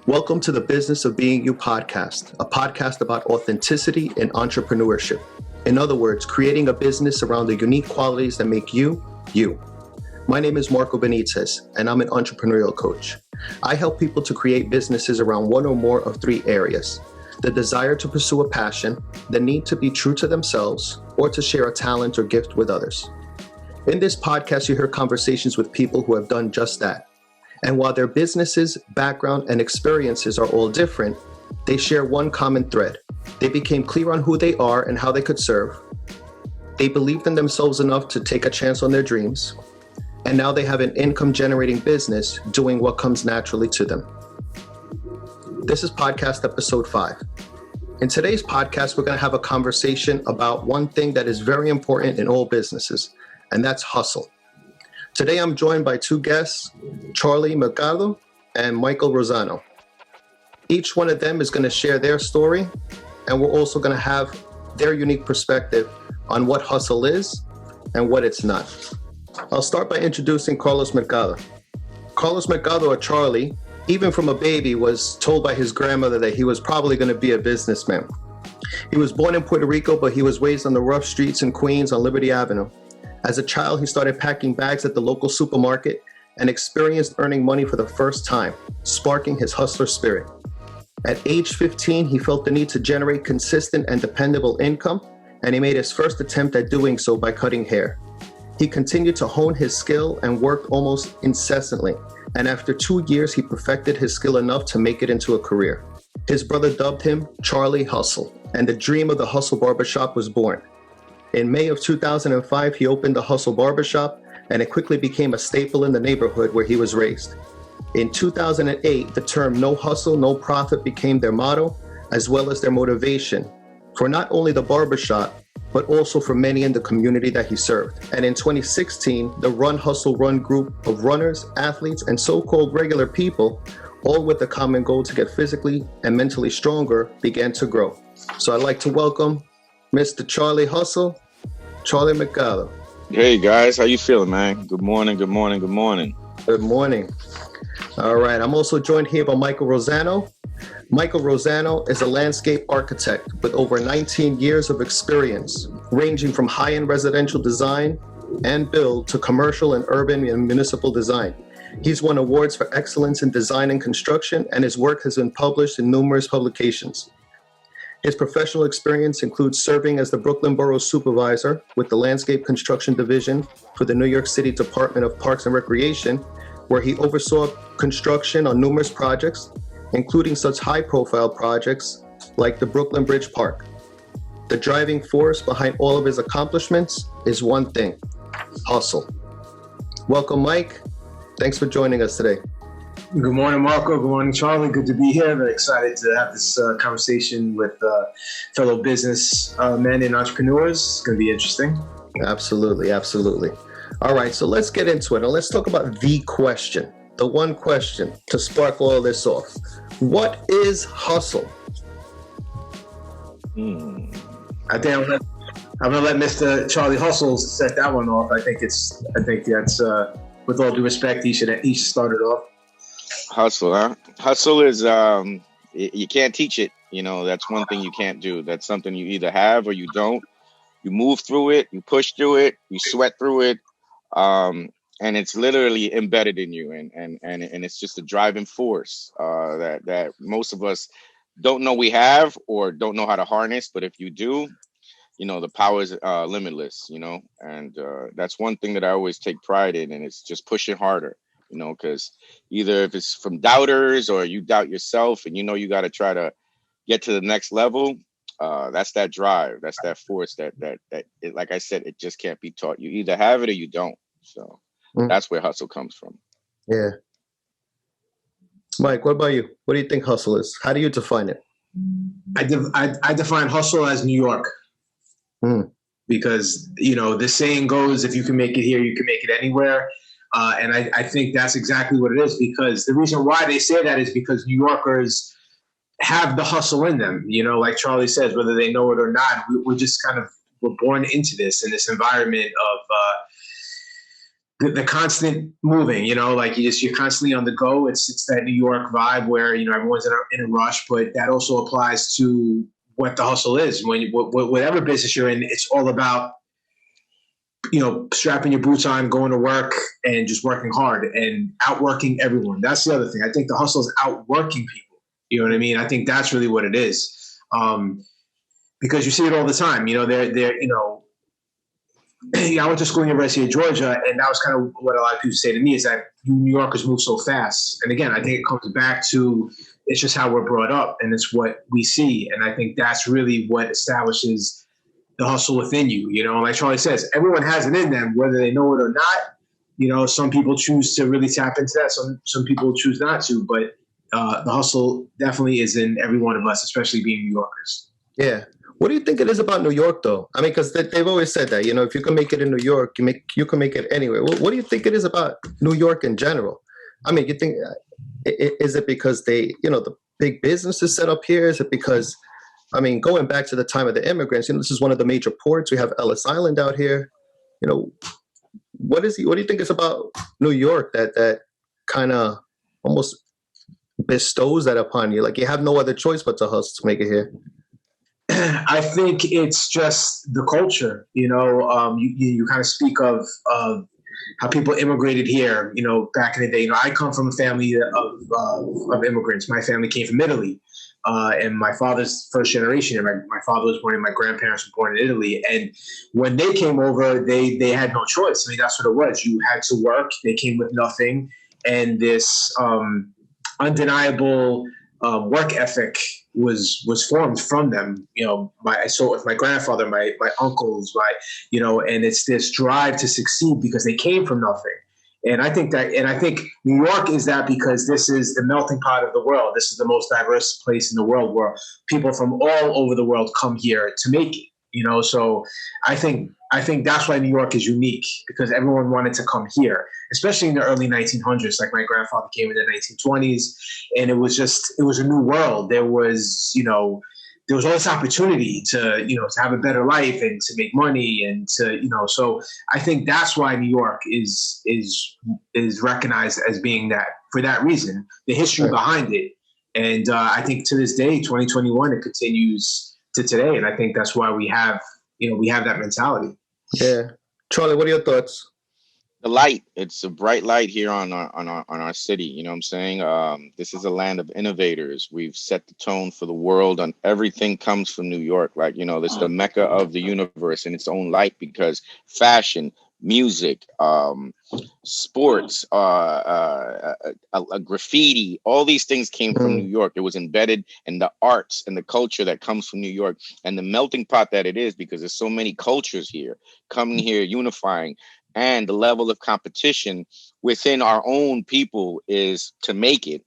Welcome to the Business of Being You podcast, a podcast about authenticity and entrepreneurship. In other words, creating a business around the unique qualities that make you, you. My name is MarcoB, and I'm an entrepreneurial coach. I help people to create businesses around one or more of three areas: the desire to pursue a passion, the need to be true to themselves, or to share a talent or gift with others. In this podcast, you hear conversations with people who have done just that. And while their businesses, background, and experiences are all different, they share one common thread. They became clear on who they are and how they could serve. They believed in themselves enough to take a chance on their dreams. And now they have an income-generating business doing what comes naturally to them. This is podcast episode 5. In today's podcast, we're going to have a conversation about one thing that is very important in all businesses, and that's hustle. Today, I'm joined by two guests, Charly, Mercado and Michael Rosano. Each one of them is going to share their story, and we're also going to have their unique perspective on what hustle is and what it's not. I'll start by introducing Carlos Mercado. Carlos Mercado, or Charly, even from a baby, was told by his grandmother that he was probably going to be a businessman. He was born in Puerto Rico, but he was raised on the rough streets in Queens on Liberty Avenue. As a child, he started packing bags at the local supermarket and experienced earning money for the first time, sparking his hustler spirit. At age 15, he felt the need to generate consistent and dependable income, and he made his first attempt at doing so by cutting hair. He continued to hone his skill and worked almost incessantly, and after 2 years, he perfected his skill enough to make it into a career. His brother dubbed him Charly Hustle, and the dream of the Hustle Barbershop was born. In May of 2005, he opened the Hustle Barbershop, and it quickly became a staple in the neighborhood where he was raised. In 2008, the term "no hustle, no profit" became their motto, as well as their motivation for not only the barbershop, but also for many in the community that he served. And in 2016, the Run Hustle Run group of runners, athletes, and so-called regular people, all with the common goal to get physically and mentally stronger, began to grow. So I'd like to welcome Mr. Charly Hustle, Charly Mercado. Hey guys, how you feeling, man? Good morning, good morning, good morning. Good morning. All right, I'm also joined here by Michael Rosano. Michael Rosano is a landscape architect with over 19 years of experience, ranging from high-end residential design and build to commercial and urban and municipal design. He's won awards for excellence in design and construction, and his work has been published in numerous publications. His professional experience includes serving as the Brooklyn Borough Supervisor with the Landscape Construction Division for the New York City Department of Parks and Recreation, where he oversaw construction on numerous projects, including such high-profile projects like the Brooklyn Bridge Park. The driving force behind all of his accomplishments is one thing: hustle. Welcome, Mike. Thanks for joining us today. Good morning, Marco. Good morning, Charly. Good to be here. Very excited to have this conversation with fellow business men and entrepreneurs. It's going to be interesting. Absolutely, absolutely. All right, so let's get into it. And let's talk about the question, the one question to spark all this off. What is hustle? I think I'm going to let Mr. Charly Hustle set that one off. I think that's, with all due respect, he should start it off. Hustle, huh? Hustle is, you can't teach it. You know, that's one thing you can't do. That's something you either have or you don't. You move through it, you push through it, you sweat through it. And it's literally embedded in you. And it's just a driving force that most of us don't know we have or don't know how to harness. But if you do, you know, the power is limitless, you know, and that's one thing that I always take pride in. And it's just pushing harder. You know, because either if it's from doubters or you doubt yourself and you know you got to try to get to the next level, that's that drive, that's that force that like I said, it just can't be taught. You either have it or you don't. So that's where hustle comes from. Yeah. Mike, what about you? What do you think hustle is? How do you define it? I define hustle as New York. Because, you know, the saying goes, if you can make it here, you can make it anywhere. And I think that's exactly what it is, because the reason why they say that is because New Yorkers have the hustle in them, you know, like Charly says, whether they know it or not, we're just we're born into this, in this environment of the constant moving, like you're constantly on the go. It's that New York vibe where, everyone's in a rush, but that also applies to what the hustle is. Whatever business you're in, it's all about, strapping your boots on, going to work and just working hard and outworking everyone. That's the other thing. I think the hustle is outworking people. You know what I mean? I think that's really what it is. Because you see it all the time, they're I went to school in the University of Georgia, and that was kind of what a lot of people say to me is that New Yorkers move so fast. And again, I think it comes back to it's just how we're brought up, and it's what we see. And I think that's really what establishes the hustle within you. Like Charly says, everyone has it in them, whether they know it or not. Some people choose to really tap into that. Some people choose not to, but the hustle definitely is in every one of us, especially being New Yorkers. Yeah. What do you think it is about New York, though? I mean, because they've always said that, if you can make it in New York, you can make it anywhere. What do you think it is about New York in general? I mean, you think, is it because the big business is set up here? Is it because, I mean, going back to the time of the immigrants, this is one of the major ports. We have Ellis Island out here. What do you think it's about New York that kind of almost bestows that upon you? Like you have no other choice but to hustle to make it here. I think it's just the culture, you kind of speak of how people immigrated here, back in the day. I come from a family of immigrants. My family came from Italy, and my father's first generation. And my father was born, and my grandparents were born in Italy. And when they came over, they had no choice. I mean, that's what it was. You had to work. They came with nothing, and this undeniable work ethic was formed from them. I saw it with my grandfather, my uncles, and it's this drive to succeed because they came from nothing. And I think New York is that because this is the melting pot of the world. This is the most diverse place in the world where people from all over the world come here to make it. So I think that's why New York is unique, because everyone wanted to come here, especially in the early 1900s. Like my grandfather came in the 1920s, and it was a new world. There was all this opportunity to have a better life and to make money and to So I think that's why New York is recognized as being that, for that reason, the history behind it. And I think to this day, 2021, it continues to today, and I think that's why we have that mentality. Yeah, Charly, what are your thoughts? The light. It's a bright light here on our city. You know what I'm saying? This is a land of innovators. We've set the tone for the world, and everything comes from New York. Like this is the mecca of the universe in its own light, because fashion, music, sports, graffiti, all these things came from New York. It was embedded in the arts and the culture that comes from New York, and the melting pot that it is, because there's so many cultures here coming here, unifying, and the level of competition within our own people is to make it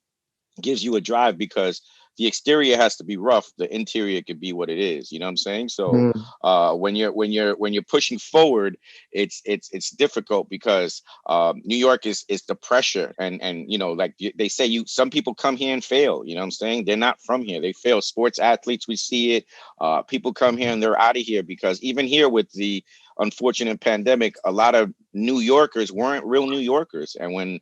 gives you a drive, because the exterior has to be rough, the interior could be what it is. You know what I'm saying? So when you're pushing forward, it's difficult, because New York is the pressure, and like they say, some people come here and fail. You know what I'm saying? They're not from here, they fail. Sports athletes, we see it. People come here and they're out of here, because even here with the unfortunate pandemic, a lot of New Yorkers weren't real New Yorkers, and when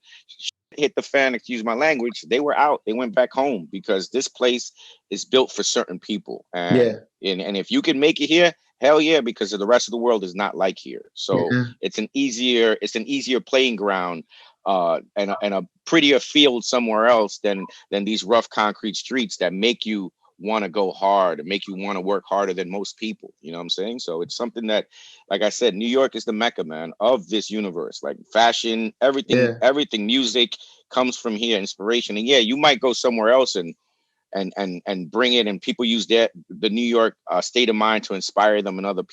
hit the fan, excuse my language, they were out, they went back home, because this place is built for certain people. And if you can make it here, hell yeah, because the rest of the world is not like here. So it's an easier playing ground, and a prettier field somewhere else than these rough concrete streets that make you want to go hard and make you want to work harder than most people. You know what I'm saying? So it's something that, like I said, New York is the mecca, man, of this universe. Like fashion, everything, music comes from here, inspiration. And yeah, you might go somewhere else and bring it, and people use the New York state of mind to inspire them in other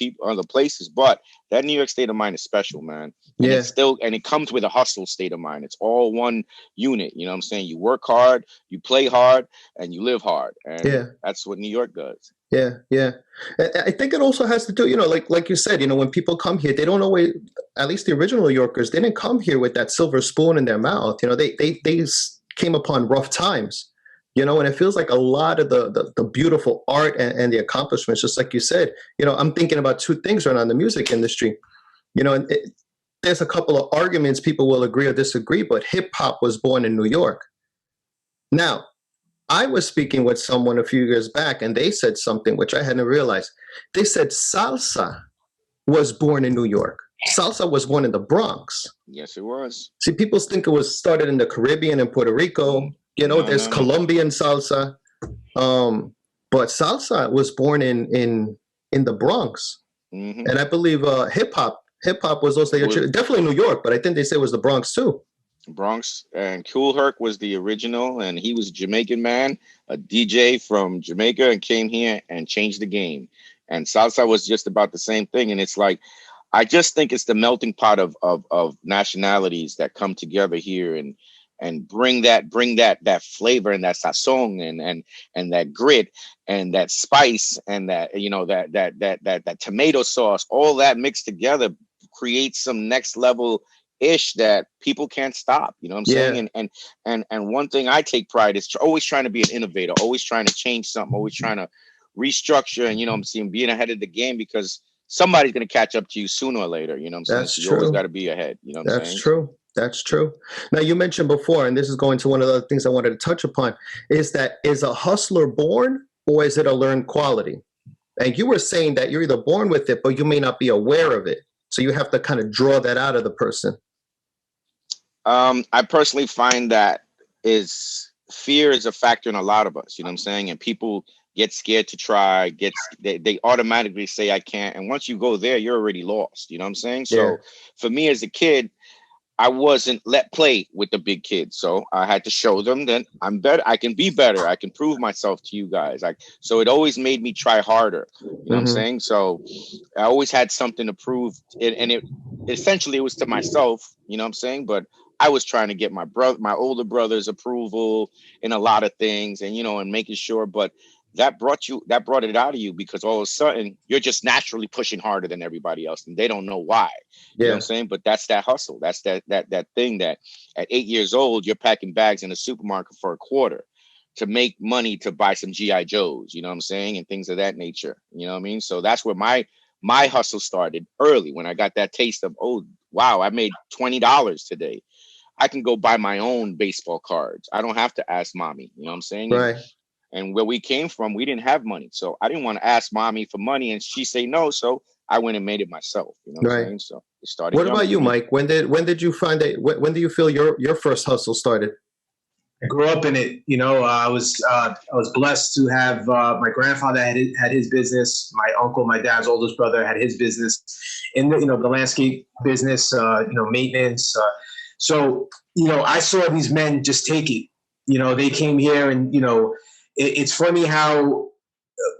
places. But that New York state of mind is special, man. And it's still, and it comes with a hustle state of mind. It's all one unit. You know what I'm saying? You work hard, you play hard, and you live hard. And that's what New York does. Yeah. I think it also has to do, like you said, when people come here, they don't always, at least the original New Yorkers, they didn't come here with that silver spoon in their mouth. They came upon rough times. And it feels like a lot of the beautiful art and the accomplishments, just like you said, I'm thinking about two things right now in the music industry, and there's a couple of arguments people will agree or disagree, but hip hop was born in New York. Now, I was speaking with someone a few years back, and they said something which I hadn't realized. They said salsa was born in New York. Salsa was born in the Bronx. Yes, it was. See, people think it was started in the Caribbean and Puerto Rico. You know, there's Colombian salsa. But salsa was born in the Bronx. Mm-hmm. And I believe hip hop was also definitely New York, but I think they say it was the Bronx too. Bronx, and Kool Herc was the original, and he was a Jamaican man, a DJ from Jamaica, and came here and changed the game. And salsa was just about the same thing. And it's like, I just think it's the melting pot of nationalities that come together here and bring that flavor and that sazon and that grit and that spice and that, you know, that tomato sauce, all that mixed together creates some next level ish that people can't stop. You know what I'm saying? And one thing I take pride is always trying to be an innovator, always trying to change something, always trying to restructure, and, you know what I'm saying, being ahead of the game, because somebody's going to catch up to you sooner or later. You know what I'm saying? That's so true. You always got to be ahead. You know what I'm saying? That's true. That's true. Now, you mentioned before, and this is going to one of the other things I wanted to touch upon, is a hustler born or is it a learned quality? And you were saying that you're either born with it, but you may not be aware of it. So you have to kind of draw that out of the person. I personally find that fear is a factor in a lot of us, you know what I'm saying? And people get scared to try, they automatically say, I can't. And once you go there, you're already lost, you know what I'm saying? So for me as a kid, I wasn't let play with the big kids. So I had to show them that I'm better. I can be better. I can prove myself to you guys. So it always made me try harder. You know what I'm saying? So I always had something to prove. And it essentially was to myself, you know what I'm saying? But I was trying to get my older brother's approval in a lot of things, and, you know, and making sure, but that brought it out of you, because all of a sudden you're just naturally pushing harder than everybody else, and they don't know why. You know what I'm saying? But that's that hustle. That's that thing that at 8 years old, you're packing bags in a supermarket for $0.25 to make money to buy some G.I. Joes, you know what I'm saying? And things of that nature. You know what I mean? So that's where my hustle started early, when I got that taste of, oh, wow, I made $20 today. I can go buy my own baseball cards. I don't have to ask mommy. You know what I'm saying? Right. And where we came from, we didn't have money. So I didn't want to ask mommy for money, and she say no. So I went and made it myself. You know what I'm saying? So it started. What about you, Mike? When did you find that? When do you feel your first hustle started? I grew up in it. You know, I was blessed to have my grandfather had his business. My uncle, my dad's oldest brother, had his business in the landscape business. Maintenance. So, you know, I saw these men just take it. You know, they came here, and, you know, it's funny how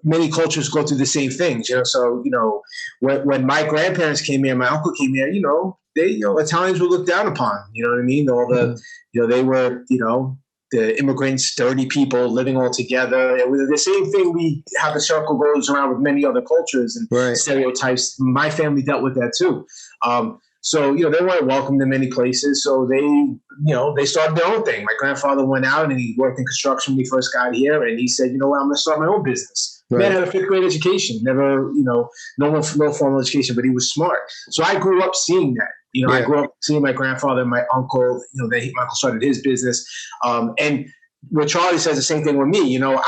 many cultures go through the same things, you know. So, you know, when my grandparents came here, my uncle came here, you know, Italians were looked down upon, you know what I mean? All the, you know, they were, you know, the immigrants, dirty people living all together. It was the same thing how the circle goes around with many other cultures and stereotypes. My family dealt with that too. So, you know, they weren't welcomed in many places. So they started their own thing. My grandfather went out and he worked in construction when he first got here. And he said, you know what, I'm going to start my own business. Right. Man had a 5th grade education, never, you know, no formal education, but he was smart. So I grew up seeing that. You know, I grew up seeing my grandfather and my uncle, you know, my uncle started his business. And what Charlie says, the same thing with me. You know,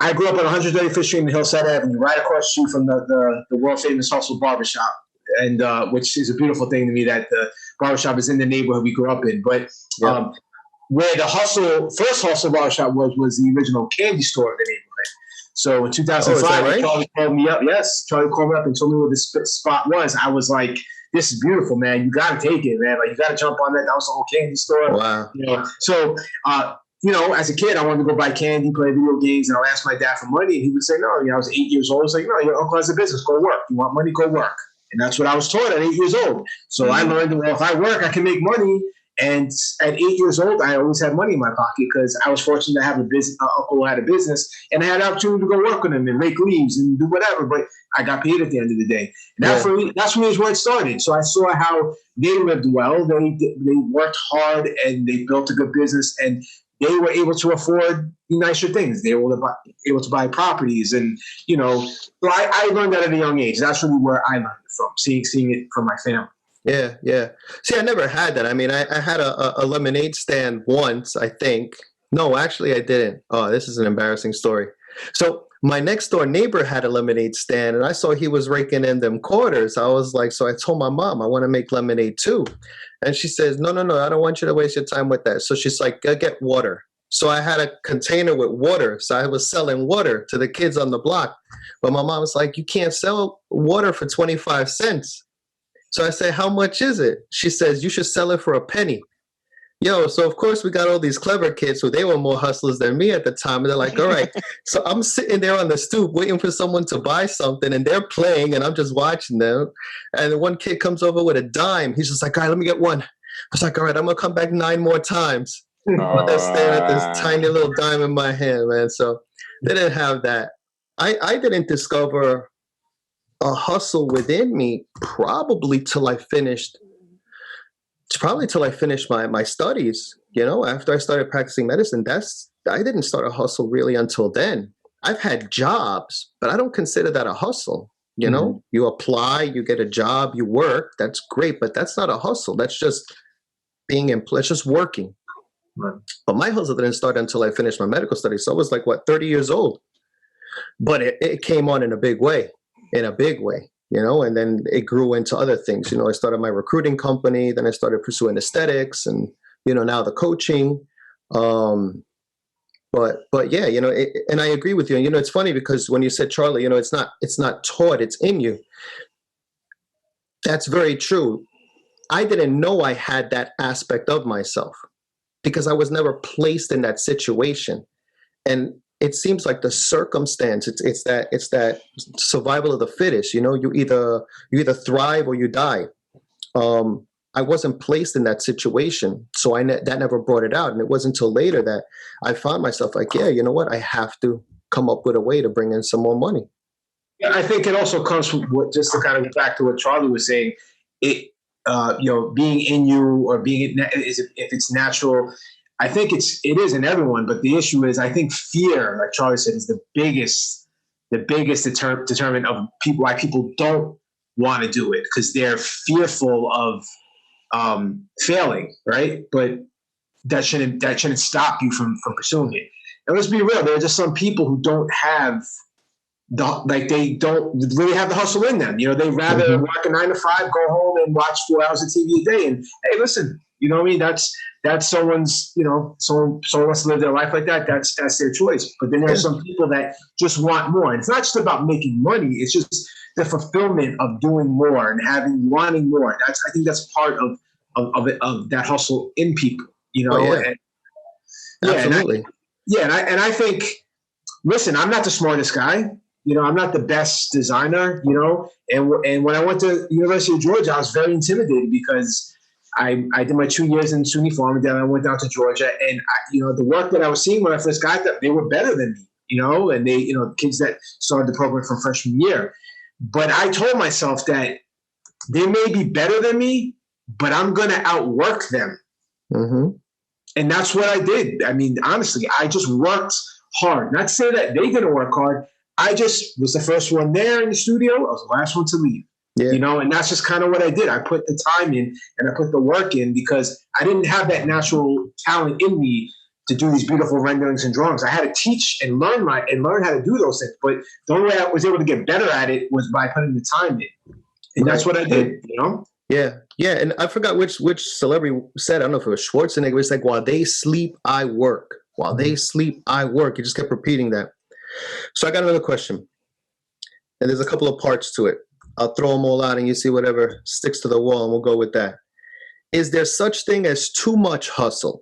I grew up on 135th Street in Hillside Avenue, right across the street from the world famous Hustle Barbershop. And which is a beautiful thing to me that the barbershop is in the neighborhood we grew up in. But where the first hustle barbershop was the original candy store in the neighborhood. So in 2005, Charlie called me up. Yes, Charlie called me up and told me where the spot was. I was like, this is beautiful, man. You got to take it, man. Like, you got to jump on that. That was the whole candy store. Wow. You know, so, you know, as a kid, I wanted to go buy candy, play video games, and I'll ask my dad for money. And he would say, no. You know, I was 8 years old. I was like, no, your uncle has a business. Go work. You want money? Go work. And that's what I was taught at 8 years old. So I learned, well, if I work, I can make money. And at 8 years old, I always had money in my pocket because I was fortunate to have a business. Uncle had a business, and I had the opportunity to go work with him and rake leaves and do whatever. But I got paid at the end of the day. And that's for me is where it started. So I saw how they lived well. They worked hard, and they built a good business, and they were able to afford nicer things. They were able to buy properties, and, you know, so I learned that at a young age. That's really where I learned it from, seeing it from my family. Yeah, yeah. See, I never had that. I mean, I had a lemonade stand once, I think. No, actually, I didn't. Oh, this is an embarrassing story. So my next door neighbor had a lemonade stand, and I saw he was raking in them quarters. I was like, so I told my mom, I want to make lemonade too. And she says, no, I don't want you to waste your time with that. So she's like, go get water. So I had a container with water. So I was selling water to the kids on the block. But my mom was like, you can't sell water for 25 cents. So I say, how much is it? She says, you should sell it for a penny. Yo, so of course we got all these clever kids who they were more hustlers than me at the time. And they're like, all right. So I'm sitting there on the stoop waiting for someone to buy something, and they're playing and I'm just watching them. And one kid comes over with a dime. He's just like, all right, let me get one. I was like, all right, I'm going to come back 9 more times. I'm just staring at this tiny little dime in my hand, man. So they didn't have that. I didn't discover a hustle within me probably till I finished my studies. You know, after I started practicing medicine, I didn't start a hustle really until then. I've had jobs, but I don't consider that a hustle. You know, you apply, you get a job, you work. That's great, but that's not a hustle. That's just it's just working. Right. But my hustle didn't start until I finished my medical studies. So I was like, 30 years old. But it came on in a big way, you know, and then it grew into other things. You know, I started my recruiting company, then I started pursuing aesthetics and, you know, now the coaching. But yeah, you know, and I agree with you. And, you know, it's funny because when you said, Charlie, you know, it's not taught, it's in you. That's very true. I didn't know I had that aspect of myself because I was never placed in that situation. And it seems like the circumstance, it's that survival of the fittest, you know, you either thrive or you die. I wasn't placed in that situation. So that never brought it out. And it wasn't until later that I found myself like, yeah, you know what? I have to come up with a way to bring in some more money. Yeah, I think it also comes from just to kind of go back to what Charlie was saying, you know, being in you or if it's natural. I think it is in everyone, but the issue is, I think fear, like Charlie said, is the biggest determinant of why people don't want to do it, because they're fearful of failing, right? But that shouldn't stop you from pursuing it. And let's be real, there are just some people who don't have they don't really have the hustle in them. You know, they rather work a 9 to 5, go home and watch 4 hours of TV a day. And hey, listen, you know what I mean? That's someone's, you know, someone wants to live their life like that. That's their choice. But then there are some people that just want more. And it's not just about making money. It's just the fulfillment of doing more and wanting more. I think that's part of that hustle in people, you know? Oh, yeah. Absolutely. And I think, listen, I'm not the smartest guy. You know, I'm not the best designer, you know, and when I went to University of Georgia, I was very intimidated because I did my 2 years in SUNY Farm, and then I went down to Georgia, and you know, the work that I was seeing when I first got there, they were better than me, you know, and they, you know, kids that started the program from freshman year. But I told myself that they may be better than me, but I'm going to outwork them. And that's what I did. I mean, honestly, I just worked hard. Not to say that they didn't work hard. I just was the first one there in the studio. I was the last one to leave. Yeah. You know, and that's just kind of what I did. I put the time in and I put the work in because I didn't have that natural talent in me to do these beautiful renderings and drawings. I had to teach and learn how to do those things. But the only way I was able to get better at it was by putting the time in. And that's what I did, you know? Yeah. Yeah. And I forgot which celebrity said, I don't know if it was Schwarzenegger, it was like, while they sleep, I work. While they sleep, I work. He just kept repeating that. So I got another question. And there's a couple of parts to it. I'll throw them all out and you see whatever sticks to the wall and we'll go with that. Is there such thing as too much hustle?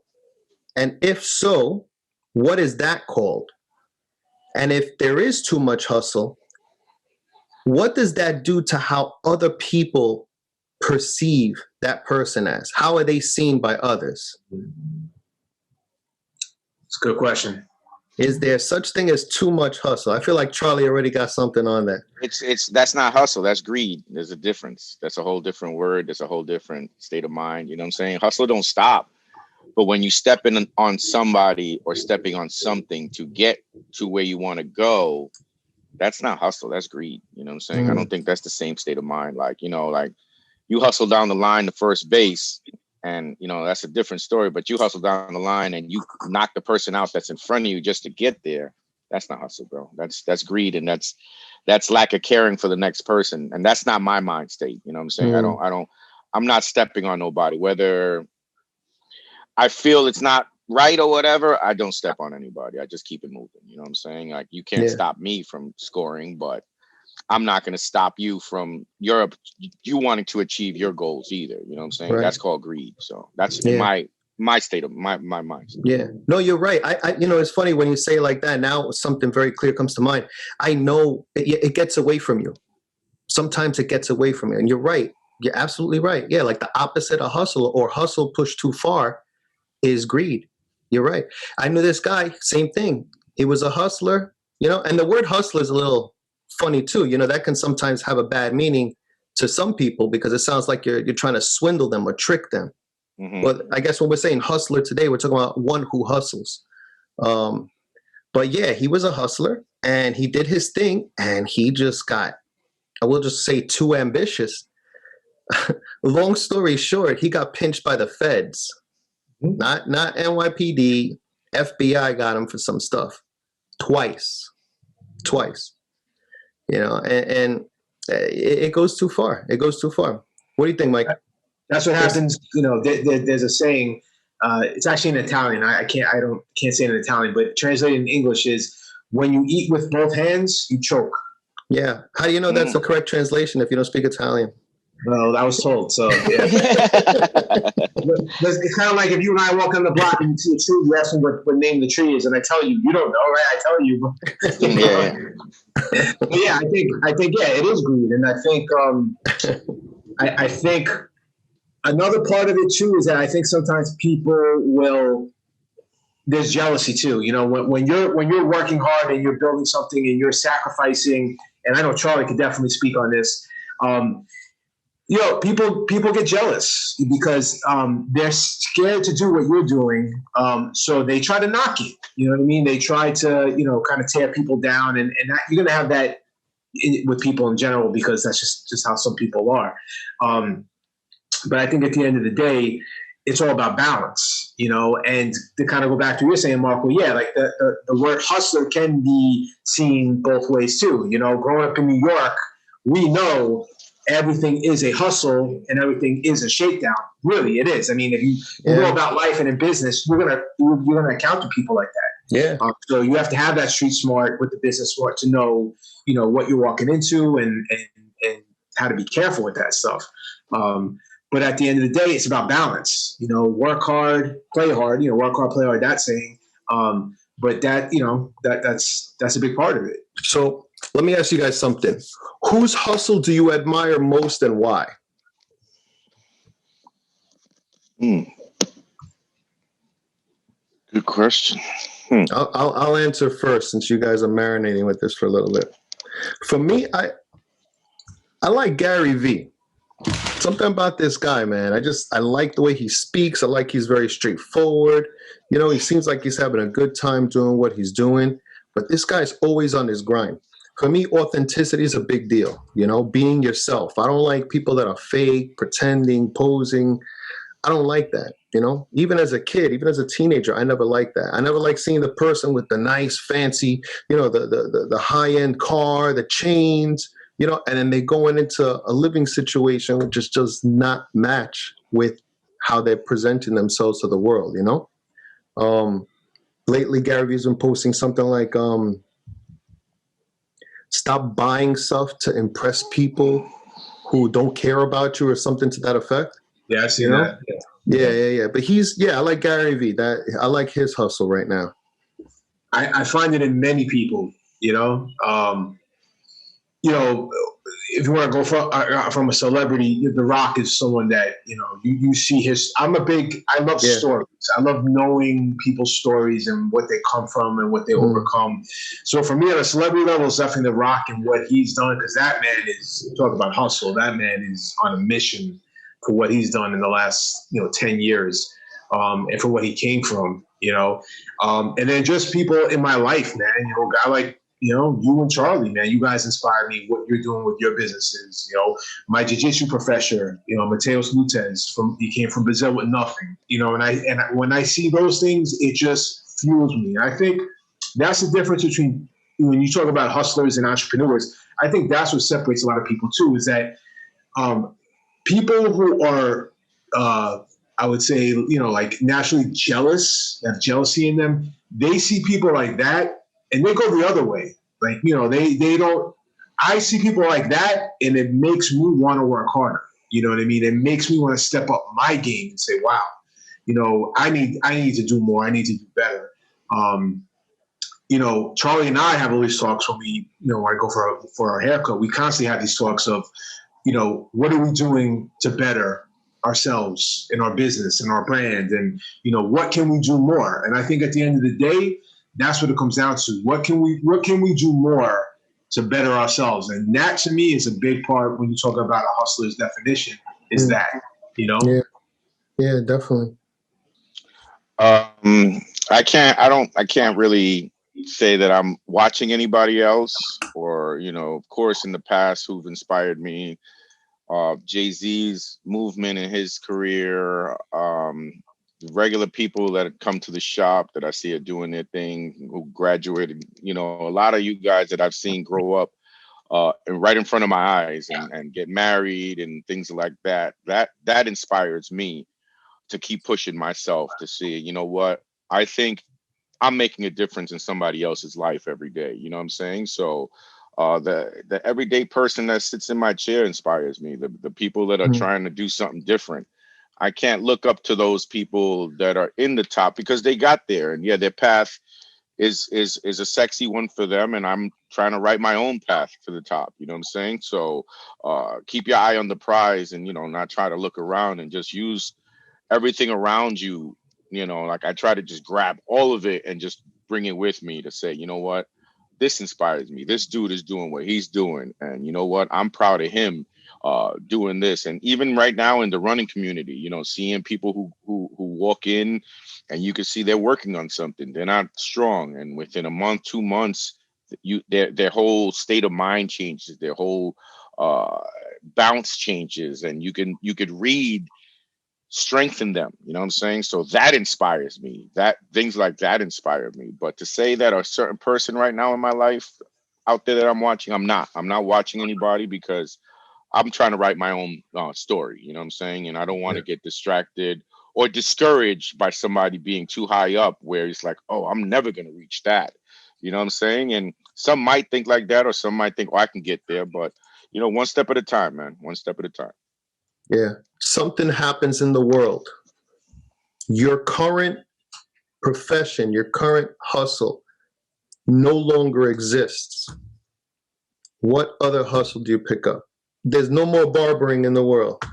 And if so, what is that called? And if there is too much hustle, what does that do to how other people perceive that person as? How are they seen by others? It's a good question. Is there such thing as too much hustle? I feel like Charlie already got something on that. That's not hustle. That's greed. There's a difference. That's a whole different word. There's a whole different state of mind. You know what I'm saying? Hustle don't stop. But when you step in on somebody or stepping on something to get to where you want to go, that's not hustle. That's greed. You know what I'm saying? I don't think that's the same state of mind. Like, you know, like you hustle down the line to first base, and that's a different story. But you hustle down the line and you knock the person out that's in front of you just to get there. That's not hustle, bro. That's greed, and that's lack of caring for the next person. And that's not my mind state. You know what I'm saying? I'm not stepping on nobody, whether I feel it's not right or whatever. I don't step on anybody. I just keep it moving. You know what I'm saying? Like, you can't stop me from scoring, but I'm not going to stop you from you wanting to achieve your goals either. You know what I'm saying? Right. That's called greed. So that's my state of my mind. Yeah, no, you're right. I it's funny when you say it like that. Now something very clear comes to mind. I know it gets away from you. Sometimes it gets away from you, and you're right. You're absolutely right. Yeah, like the opposite of hustle, or hustle pushed too far, is greed. You're right. I knew this guy, same thing. He was a hustler, and the word hustler is a little funny too. That can sometimes have a bad meaning to some people because it sounds like you're trying to swindle them or trick them. Mm-hmm. But I guess when we're saying hustler today, we're talking about one who hustles. But yeah, he was a hustler and he did his thing, and he just got, I will just say, too ambitious. Long story short, he got pinched by the feds. Not NYPD. FBI got him for some stuff twice. And it goes too far. What do you think, Mike? That's what happens. There's a saying. It's actually in Italian. I can't say it in Italian, but translated in English is, when you eat with both hands, you choke. Yeah. How do you know that's the correct translation if you don't speak Italian? Well, I was told. So yeah. It's kind of like if you and I walk on the block and you see a tree, you ask me what name the tree is, and I tell you, you don't know, right? I tell you. But yeah, I think it is greed, and I think another part of it too is that I think sometimes people there's jealousy too. When you're working hard and you're building something and you're sacrificing, and I know Charly could definitely speak on this. People get jealous because they're scared to do what you're doing, so they try to knock it. You know what I mean? They try to kind of tear people down, and that, you're going to have that with people in general because that's just how some people are. But I think at the end of the day, it's all about balance, and to kind of go back to what you're saying, Marco, like the word hustler can be seen both ways too. Growing up in New York, we know everything is a hustle and everything is a shakedown. Really, it is. I mean, if you know about life and in business, you're gonna encounter people like that. Yeah. So you have to have that street smart with the business smart to know, what you're walking into and how to be careful with that stuff. But at the end of the day, it's about balance. Work hard, play hard. Work hard, play hard. That saying. But that that's a big part of it. So let me ask you guys something. Whose hustle do you admire most and why? Good question. I'll answer first since you guys are marinating with this for a little bit. For me, I like Gary Vee. Something about this guy, man. I like the way he speaks. I like he's very straightforward. He seems like he's having a good time doing what he's doing. But this guy's always on his grind. For me, authenticity is a big deal. Being yourself. I don't like people that are fake, pretending, posing. I don't like that. Even as a kid, even as a teenager, I never liked that. I never liked seeing the person with the nice, fancy, the high-end car, the chains, and then they going into a living situation which just does not match with how they're presenting themselves to the world. Lately, Gary Vee's been posting something like, stop buying stuff to impress people who don't care about you, or something to that effect. Yeah, I see that. Yeah. But I like Gary Vee. I like his hustle right now. I find it in many people, if you want to go from a celebrity, The Rock is someone that, you see his, I love stories. I love knowing people's stories and what they come from and what they overcome. So for me, on a celebrity level, it's definitely The Rock and what he's done, because that man is, talk about hustle, that man is on a mission for what he's done in the last, 10 years, and for what he came from, and then just people in my life, man, a guy like you and Charly, man, you guys inspire me. What you're doing with your businesses, my jiu-jitsu professor, Mateus Lutez, he came from Brazil with nothing, and when I see those things, it just fuels me. I think that's the difference between when you talk about hustlers and entrepreneurs. I think that's what separates a lot of people too, is that people who are, I would say, like naturally jealous, have jealousy in them. They see people like that and they go the other way. Like, they don't, I see people like that and it makes me want to work harder. You know what I mean? It makes me want to step up my game and say, wow, I need to do more. I need to do better. Charly and I have all these talks when when I go for our haircut. We constantly have these talks of, what are we doing to better ourselves in our business and our brand, and what can we do more? And I think at the end of the day, that's what it comes down to. What can we do more to better ourselves? And that to me is a big part when you talk about a hustler's definition, is that, Yeah, definitely. I can't really say that I'm watching anybody else, or of course in the past who've inspired me. Jay-Z's movement in his career, the regular people that come to the shop that I see are doing their thing, who graduated, a lot of you guys that I've seen grow up and right in front of my eyes and get married and things like that. That inspires me to keep pushing myself to see, what, I think I'm making a difference in somebody else's life every day. You know what I'm saying? So the everyday person that sits in my chair inspires me. The people that are trying to do something different. I can't look up to those people that are in the top because they got there, and their path is a sexy one for them, and I'm trying to write my own path to the top. You know what I'm saying? So keep your eye on the prize, and not try to look around and just use everything around you. Like I try to just grab all of it and just bring it with me to say, you know what, this inspires me. This dude is doing what he's doing, and you know what, I'm proud of him doing this. And even right now in the running community, seeing people who walk in and you can see they're working on something. They're not strong, and within a month, 2 months, their whole state of mind changes. Their whole bounce changes, and you could read strength in them. You know what I'm saying? So that inspires me. That things like that inspire me. But to say that a certain person right now in my life out there that I'm watching, I'm not watching anybody, because I'm trying to write my own story. You know what I'm saying? And I don't want to get distracted or discouraged by somebody being too high up, where it's like, oh, I'm never going to reach that. You know what I'm saying? And some might think like that, or some might think, oh, I can get there. But, one step at a time, man. One step at a time. Yeah. Something happens in the world. Your current profession, your current hustle no longer exists. What other hustle do you pick up? There's no more barbering in the world.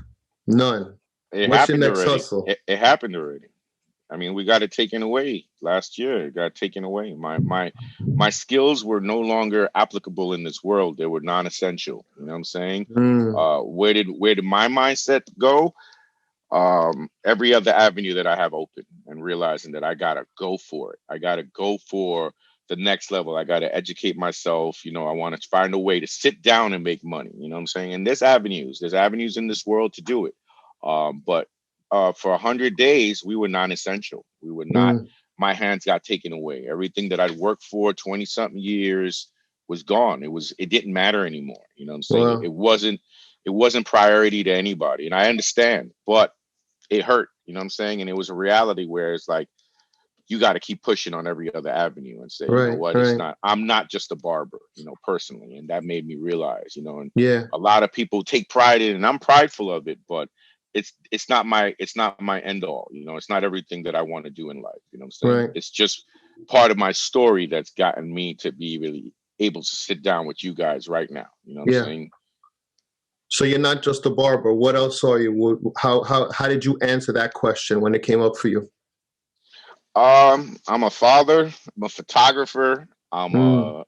None. What's your next hustle? It happened already. I mean, we got it taken away last year. It got taken away. My skills were no longer applicable in this world. They were non-essential. You know what I'm saying? Where did my mindset go? Every other avenue that I have open, and realizing that I gotta go for it. I gotta go for the next level. I gotta educate myself. I want to find a way to sit down and make money. You know what I'm saying? And there's avenues in this world to do it. But for 100 days, we were non-essential. We were not. My hands got taken away. Everything that I'd worked for 20 something years was gone. It didn't matter anymore. You know what I'm saying? Wow. It wasn't priority to anybody, and I understand, but it hurt. You know what I'm saying? And it was a reality where it's like, you got to keep pushing on every other avenue and say, you know what, it's not, I'm not just a barber, personally. And that made me realize, and a lot of people take pride in it, and I'm prideful of it, but it's not my end all. It's not everything that I want to do in life. You know what I'm saying? It's just part of my story that's gotten me to be really able to sit down with you guys right now. You know what I'm saying? So you're not just a barber. What else are you? How did you answer that question when it came up for you? I'm a father. I'm a photographer. I'm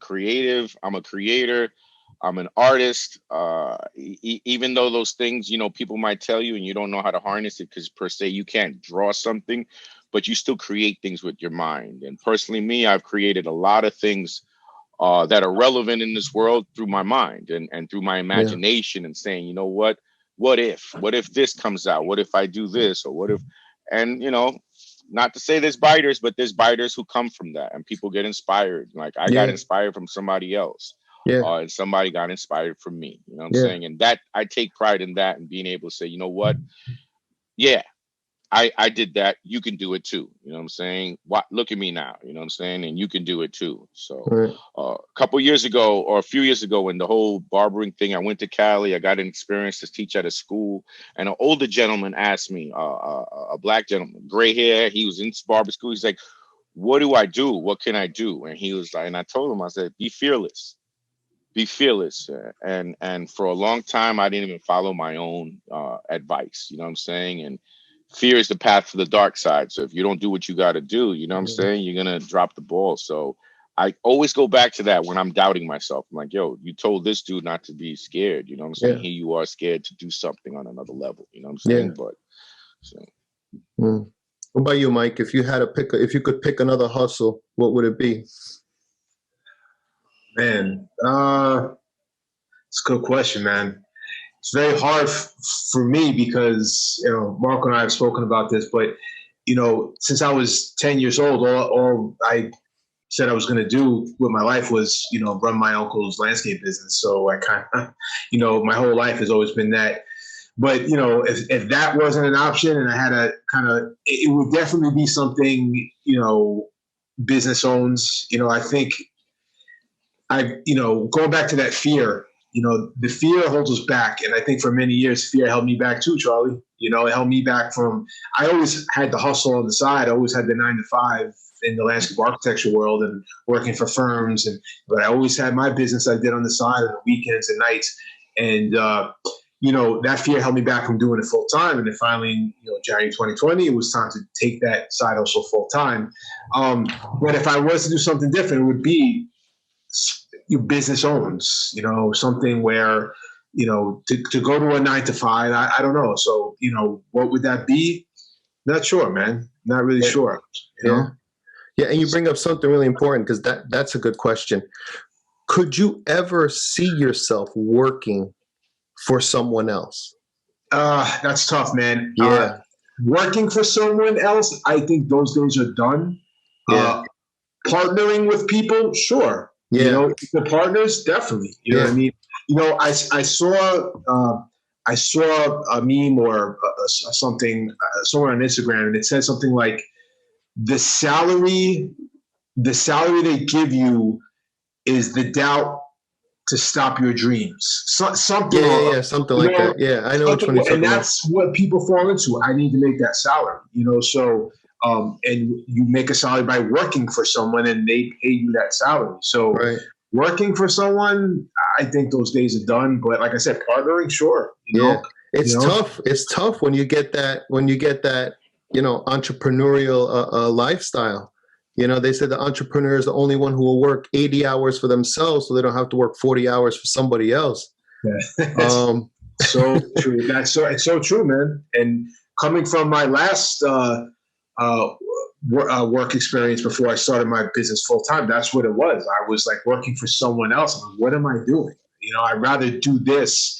creative. I'm a creator. I'm an artist. Even though those things, people might tell you, and you don't know how to harness it, because per se you can't draw something, but you still create things with your mind. And personally, me, I've created a lot of things that are relevant in this world through my mind and through my imagination, and saying, you know what if this comes out? What if I do this? Or what if, and not to say there's biters, but there's biters who come from that, and people get inspired. Like I got inspired from somebody else. And somebody got inspired from me. You know what I'm saying? And that I take pride in that, and being able to say, you know what? Yeah, I did that. You can do it too. You know what I'm saying? Look at me now. You know what I'm saying? And you can do it too. So a couple years ago, or a few years ago, when the whole barbering thing, I went to Cali. I got an experience to teach at a school, and an older gentleman asked me, a black gentleman, gray hair. He was in barber school. He's like, "What do I do? What can I do?" And he was like, and I told him, I said, "Be fearless. Be fearless." And for a long time, I didn't even follow my own advice. You know what I'm saying? And fear is the path to the dark side. So if you don't do what you got to do, you know what I'm saying, you're going to drop the ball. So I always go back to that when I'm doubting myself. I'm like, yo, you told this dude not to be scared. You know what I'm saying? Here you are, scared to do something on another level. You know what I'm saying? But so. What about you, Mike? If you could pick another hustle, what would it be? Man, it's a good question, man. It's very hard for me because, Marco and I have spoken about this, but, since I was 10 years old, all I said I was going to do with my life was, run my uncle's landscape business. So I kind of, my whole life has always been that. But, if that wasn't an option, and I had a it would definitely be something, business owns. I think going back to that fear, the fear holds us back. And I think for many years, fear held me back too, Charlie. It held me back from, I always had the hustle on the side. I always had the 9 to 5 in the landscape architecture world and working for firms. But I always had my business I did on the side on the weekends and nights. And, that fear held me back from doing it full time. And then finally, January 2020, it was time to take that side hustle full time. But if I was to do something different, it would be your business owns, something where, to go to a 9 to 5, I don't know. So, what would that be? Not sure, man. Not really sure. Yeah. And you bring up something really important, because that's a good question. Could you ever see yourself working for someone else? That's tough, man. Yeah. Working for someone else, I think those days are done. Partnering with people, sure. Yeah. The partners, definitely. You know what I mean? I saw a meme or something somewhere on Instagram, and it said something like, the salary they give you is the doubt to stop your dreams. Something. Something like that. Yeah, I know which one you're talking about. And that's what people fall into. I need to make that salary. So. And you make a salary by working for someone, and they pay you that salary. So working for someone, I think those days are done. But like I said, partnering, sure. It's tough. It's tough when you get that entrepreneurial lifestyle. They said the entrepreneur is the only one who will work 80 hours for themselves, so they don't have to work 40 hours for somebody else. So true. It's so true, man. And coming from my last work experience before I started my business full time, that's what it was. I was like working for someone else. I'm like, what am I doing? I'd rather do this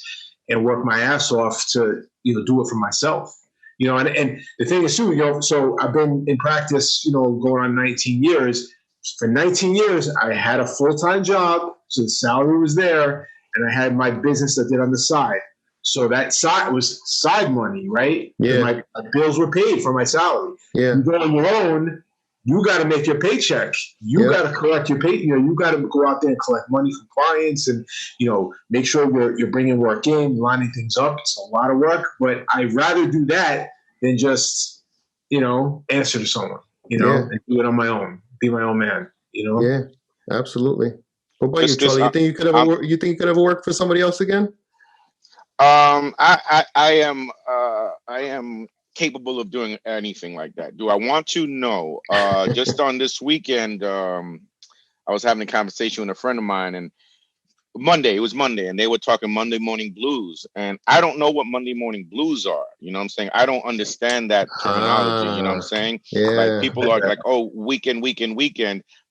and work my ass off to do it for myself. And the thing is too, so I've been in practice, going on 19 years. For 19 years, I had a full-time job, so the salary was there, and I had my business I did on the side. So that side was side money, right? Yeah. My bills were paid for my salary. Yeah. You go on your own, you got to make your paycheck. You got to collect your pay. You got to go out there and collect money from clients, and make sure you're bringing work in, lining things up. It's a lot of work, but I'd rather do that than just answer to someone, and do it on my own, be my own man. Yeah, absolutely. What about you, Charlie? You think you could ever work for somebody else again? I am capable of doing anything like that. Do I want to? No. Just on this weekend, I was having a conversation with a friend of mine, and Monday. It was Monday, and they were talking Monday morning blues, and I don't know what Monday morning blues are. You know what I'm saying? I don't understand that terminology. You know what I'm saying? Like Yeah. people are like, oh, weekend.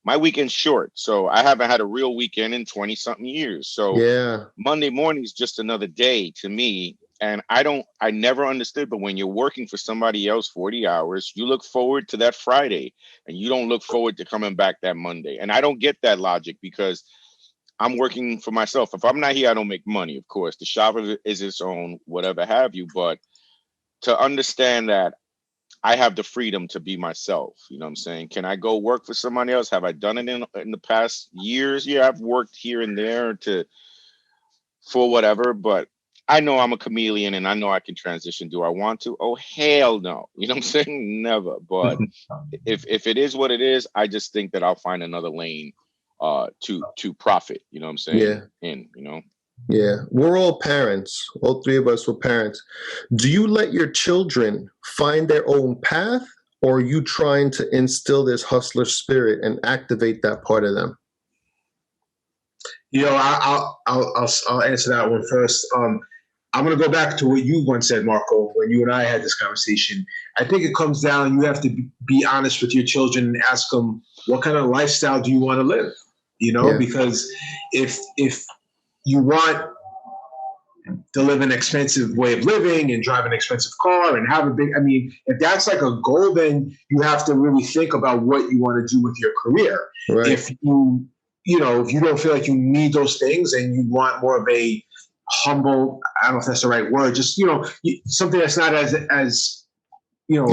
My weekend's short, so I haven't had a real weekend in 20 something years. So Yeah. Monday morning is just another day to me. And I never understood, but when you're working for somebody else 40 hours, you look forward to that Friday and you don't look forward to coming back that Monday. And I don't get that logic because I'm working for myself. If I'm not here, I don't make money, of course. The shop is its own, whatever have you. But to understand that I have the freedom to be myself, you know what I'm saying? Can I go work for somebody else? Have I done it in the past years? Yeah, I've worked here and there for whatever, but I know I'm a chameleon and I know I can transition. Do I want to? Oh, hell no. You know what I'm saying? Never. But if it is what it is, I just think that I'll find another lane to profit, you know what I'm saying? Yeah. Yeah. We're all parents. All three of us were parents. Do you let your children find their own path, or are you trying to instill this hustler spirit and activate that part of them? You know, I'll answer that one first. I'm going to go back to what you once said, Marco, when you and I had this conversation. I think it comes down, you have to be honest with your children and ask them, what kind of lifestyle do you want to live? You know, because if you want to live an expensive way of living and drive an expensive car and have if that's like a goal, then you have to really think about what you want to do with your career. Right. If if you don't feel like you need those things and you want more of a humble, I don't know if that's the right word, just, something that's not as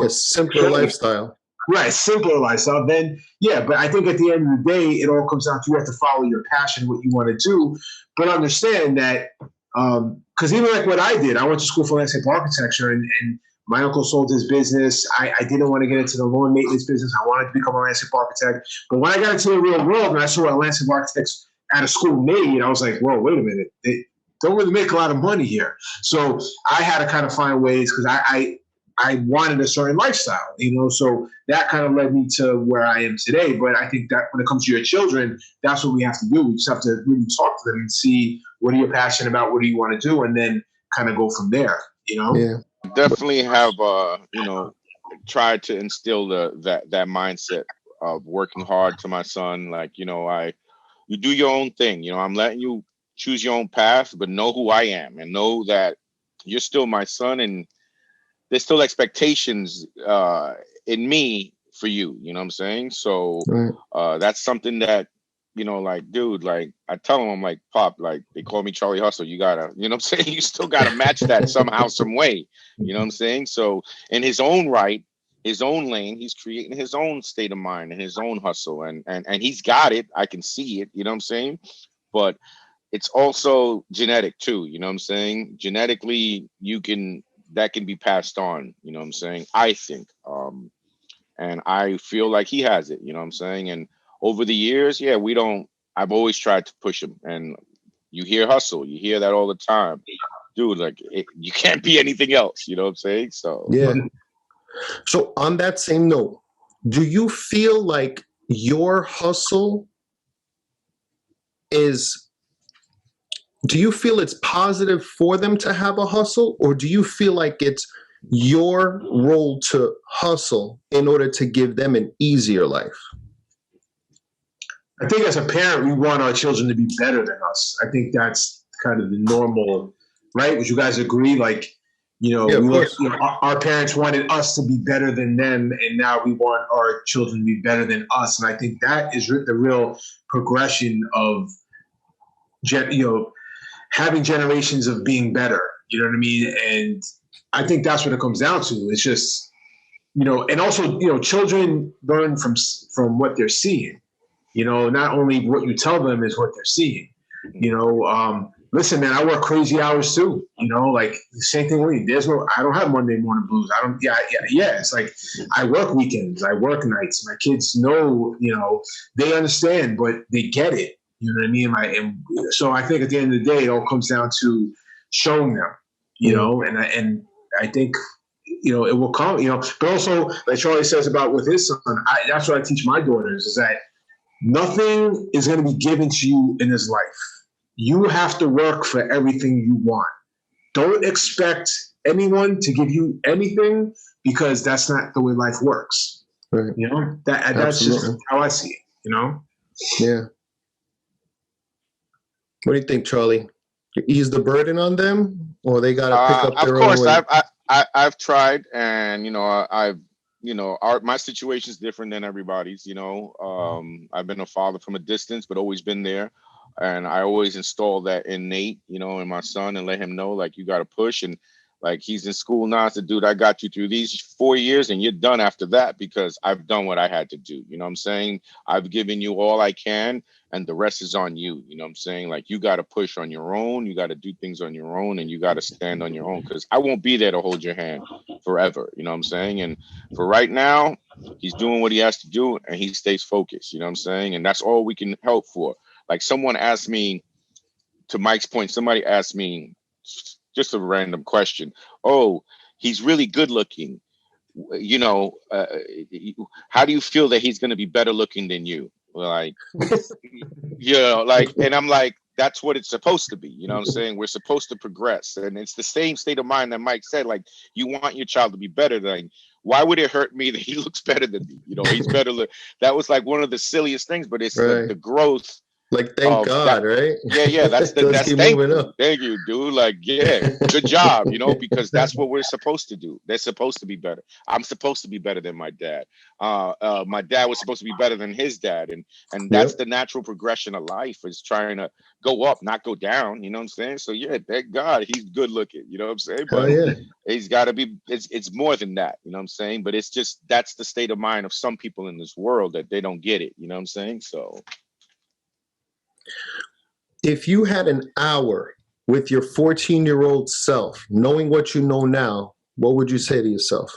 simpler lifestyle. Right, simpler lifestyle, then but I think at the end of the day, it all comes down to you have to follow your passion, what you want to do, but understand that, because even like what I did, I went to school for landscape architecture and my uncle sold his business. I didn't want to get into the lawn maintenance business. I wanted to become a landscape architect. But when I got into the real world and I saw what landscape architects at a school made, I was like, whoa, wait a minute. They don't really make a lot of money here. So I had to kind of find ways because I wanted a certain lifestyle, so that kind of led me to where I am today. But I think that when it comes to your children, that's what we have to do. We just have to really talk to them and see what are you passionate about, what do you want to do, and then kind of go from there, Yeah. Definitely have tried to instill that mindset of working hard to my son. Like, you do your own thing. I'm letting you choose your own path, but know who I am and know that you're still my son and there's still expectations in me for you. You know what I'm saying? So that's something that, dude, like I tell him, I'm like, Pop, like they call me Charlie Hustle. You gotta, you know what I'm saying? You still gotta match that somehow, some way. You know what I'm saying? So in his own right, his own lane, he's creating his own state of mind and his own hustle. And he's got it. I can see it, you know what I'm saying? But it's also genetic too, you know what I'm saying? Genetically, that can be passed on, you know what I'm saying? I think. And I feel like he has it, you know what I'm saying? And over the years, I've always tried to push him. And you hear hustle, you hear that all the time. Dude, like you can't be anything else, you know what I'm saying? So yeah. So on that same note, do you feel like your hustle do you feel it's positive for them to have a hustle, or do you feel like it's your role to hustle in order to give them an easier life? I think as a parent, we want our children to be better than us. I think that's kind of the normal, right? Would you guys agree? Like, our parents wanted us to be better than them, and now we want our children to be better than us. And I think that is the real progression of, having generations of being better. You know what I mean? And I think that's what it comes down to. It's just, and also, children learn from what they're seeing. Not only what you tell them is what they're seeing. Listen, man, I work crazy hours too. Like the same thing with me. I don't have Monday morning blues. I don't. Yeah. It's like I work weekends. I work nights. My kids know. They understand, but they get it. You know what I mean? And so I think at the end of the day, it all comes down to showing them. And I think. It will come. But also, like Charlie says about with his son, that's what I teach my daughters is that nothing is going to be given to you in this life. you have to work for everything you want. Don't expect anyone to give you anything, because that's not the way life works. Right. You know, that's just how I see it, you know? Yeah. What do you think, Charlie? You ease the burden on them, or they got to pick up their own way? I've tried, and my situation is different than everybody's. I've been a father from a distance, but always been there, and I always install that in Nate, in my son, and let him know, like, you got to push. And like, he's in school now. I said, dude, I got you through these 4 years, and you're done after that, because I've done what I had to do. You know what I'm saying? I've given you all I can, and the rest is on you. You know what I'm saying? Like, you got to push on your own. You got to do things on your own, and you got to stand on your own, because I won't be there to hold your hand forever. You know what I'm saying? And for right now, he's doing what he has to do, and he stays focused. You know what I'm saying? And that's all we can help for. Like, someone asked me, to Mike's point, somebody asked me just a random question. Oh, he's really good looking. How do you feel that he's going to be better looking than you? Like, and I'm like, that's what it's supposed to be. You know what I'm saying? We're supposed to progress. And it's the same state of mind that Mike said. Like, you want your child to be better than. Why would it hurt me that he looks better than me? He's better. That was like one of the silliest things, but it's right. the growth. Like, thank God, right? Yeah. That's thank you, dude. Like, yeah, good job. Because that's what we're supposed to do. They're supposed to be better. I'm supposed to be better than my dad. My dad was supposed to be better than his dad, and that's the natural progression of life, is trying to go up, not go down. You know what I'm saying? So yeah, thank God he's good looking. You know what I'm saying? But he's got to be. It's more than that. You know what I'm saying? But it's just, that's the state of mind of some people in this world, that they don't get it. You know what I'm saying? So. If you had an hour with your 14-year-old self, knowing what you know now, what would you say to yourself?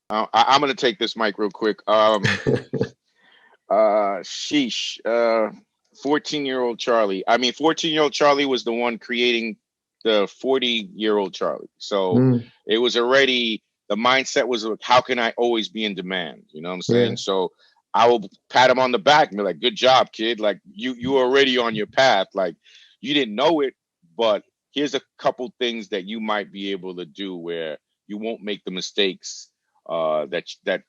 I'm going to take this mic real quick. 14-year-old Charlie. 14-year-old Charlie was the one creating the 40-year-old Charlie. So it was already, the mindset was, how can I always be in demand? You know what I'm saying? So I will pat him on the back and be like, good job, kid. Like, you already on your path. Like, you didn't know it, but here's a couple things that you might be able to do where you won't make the mistakes that